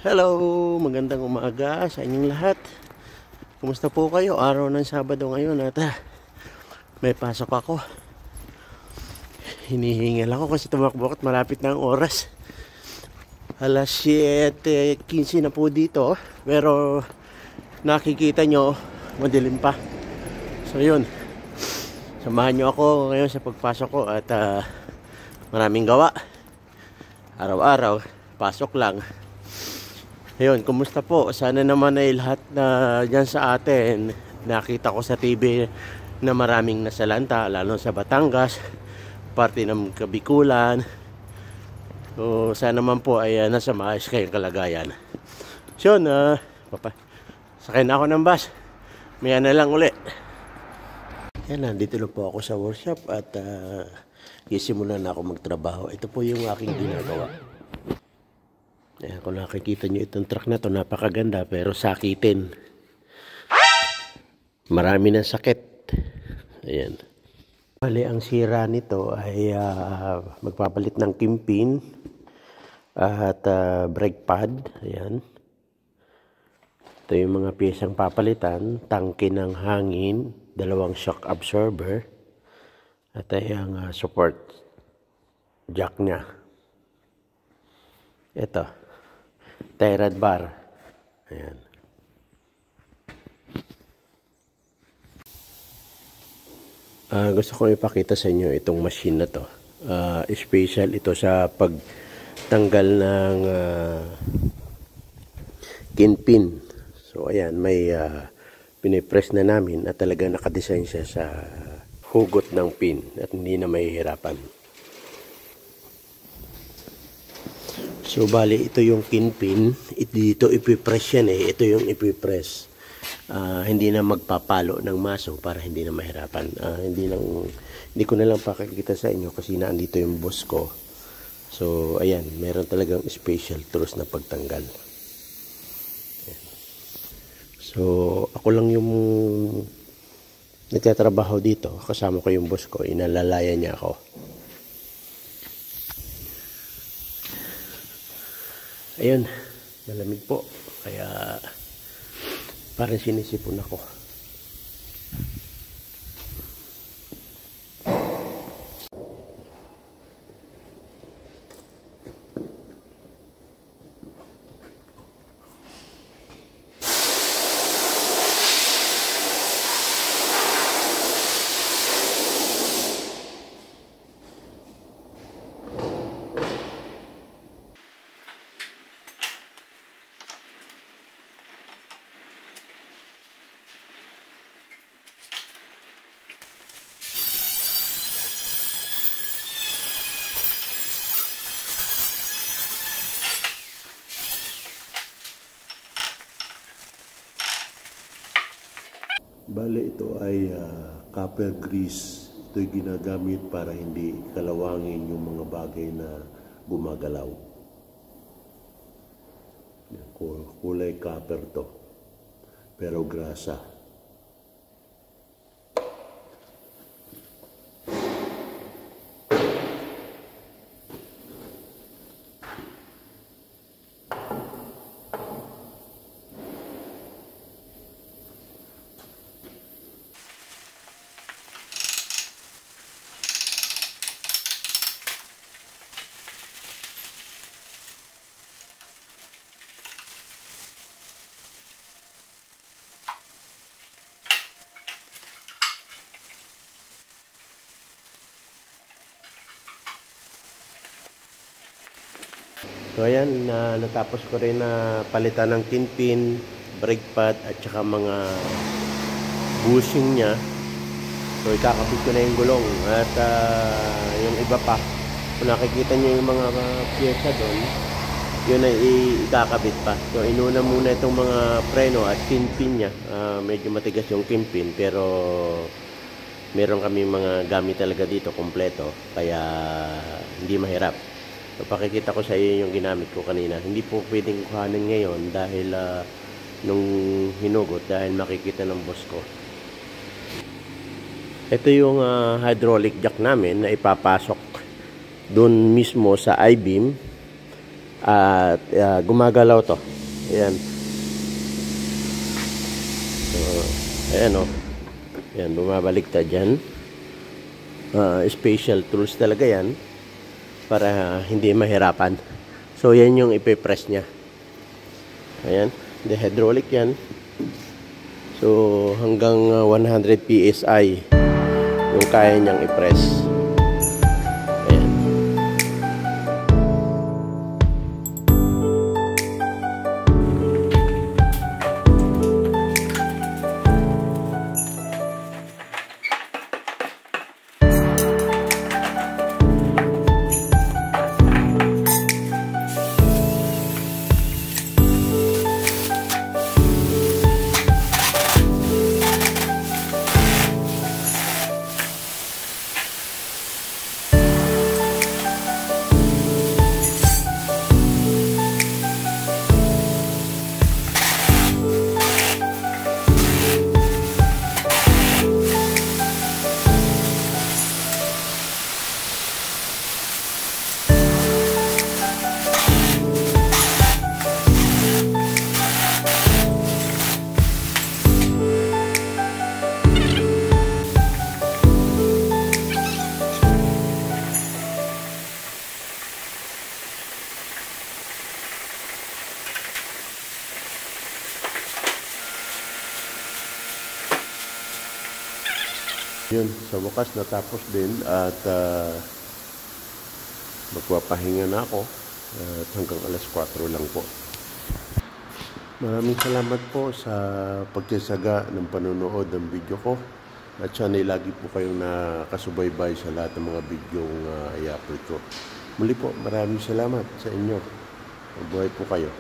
Hello, magandang umaga sa inyong lahat. Kumusta po kayo? Araw ng Sabado ngayon at may pasok ako. Hinihingal ako kasi tumakbo at malapit na ang oras. Alas 7:15 na po dito, pero nakikita nyo madilim pa. So yun, samahan nyo ako ngayon sa pagpasok ko at maraming gawa. Araw-araw, pasok lang. Ayun, kumusta po? Sana naman ay lahat na dyan sa atin nakita ko sa TV na maraming nasalanta, lalo sa Batangas, parte ng Kabikulan. So, sana naman po ay nasa maayos kayong kalagayan. So, yun, sakay na ako ng bus. Maya na lang uli. Yan, nandito na po ako sa workshop at isimulan na ako magtrabaho. Ito po yung aking ginagawa. Ayan, kung nakikita nyo itong truck na to, napakaganda pero sakitin. Marami ng sakit. Ayan. Bali, ang sira nito ay magpapalit ng kimpin at brake pad. Ayan. Ito yung mga piyesang papalitan. Tangke ng hangin, dalawang shock absorber, at ay ang support jack nya. Ito. Tie rod bar. Ayan. Gusto ko ipakita sa inyo itong machine na to. Special ito sa pagtanggal ng kinpin. So ayan, may pinipress na namin at talagang nakadesign siya sa hugot ng pin at hindi na mahihirapan. So, bali, ito yung kinpin. Dito ipipress yan eh. Ito yung ipipress. Hindi na magpapalo ng maso para hindi na mahirapan. Hindi ko na lang pakikita sa inyo kasi naandito yung boss ko. So, ayan. Meron talagang special tools na pagtanggal. Ayan. So, ako lang yung nagtatrabaho dito. Kasama ko yung boss ko. Inalalaya niya ako. Ayun, malamig po. Kaya parang sinisipon ako. Bale, ito ay copper grease. Ito ay ginagamit para hindi kalawangin yung mga bagay na gumagalaw. Kulay copper to, pero grasa. So ayan, natapos ko rin na palitan ng kinpin, brake pad at saka mga bushing nya. So ikakabit ko na yung gulong at yung iba pa. Kung nakikita nyo yung mga pyesa doon, yun ay ikakabit pa. So inuna muna itong mga preno at kinpin nya. Medyo matigas yung kinpin pero meron kami mga gamit talaga dito kompleto kaya hindi mahirap. So, pakikita ko sa iyo yung ginamit ko kanina. Hindi po pwedeng kuhanin ngayon dahil nung hinugot dahil makikita ng boss ko. Ito yung hydraulic jack namin na ipapasok doon mismo sa I-beam At gumagalaw to. Ayan. So, ayan o. Ayan, bumabaliktad yan. Special tools talaga yan para hindi mahirapan. So, yan yung ipipress niya. Ayan. The hydraulic yan. So, hanggang 100 PSI yung kaya niyang i-press. Ayan. Yun, sa wakas natapos din at magpapahinga na ako at hanggang alas 4 lang po. Maraming salamat po sa pagtiyasaga ng panonood ng video ko at sana lagi po kayong nakasubaybay sa lahat ng mga videong i-upload ko. Muli po, maraming salamat sa inyo. Mabuhay po kayo.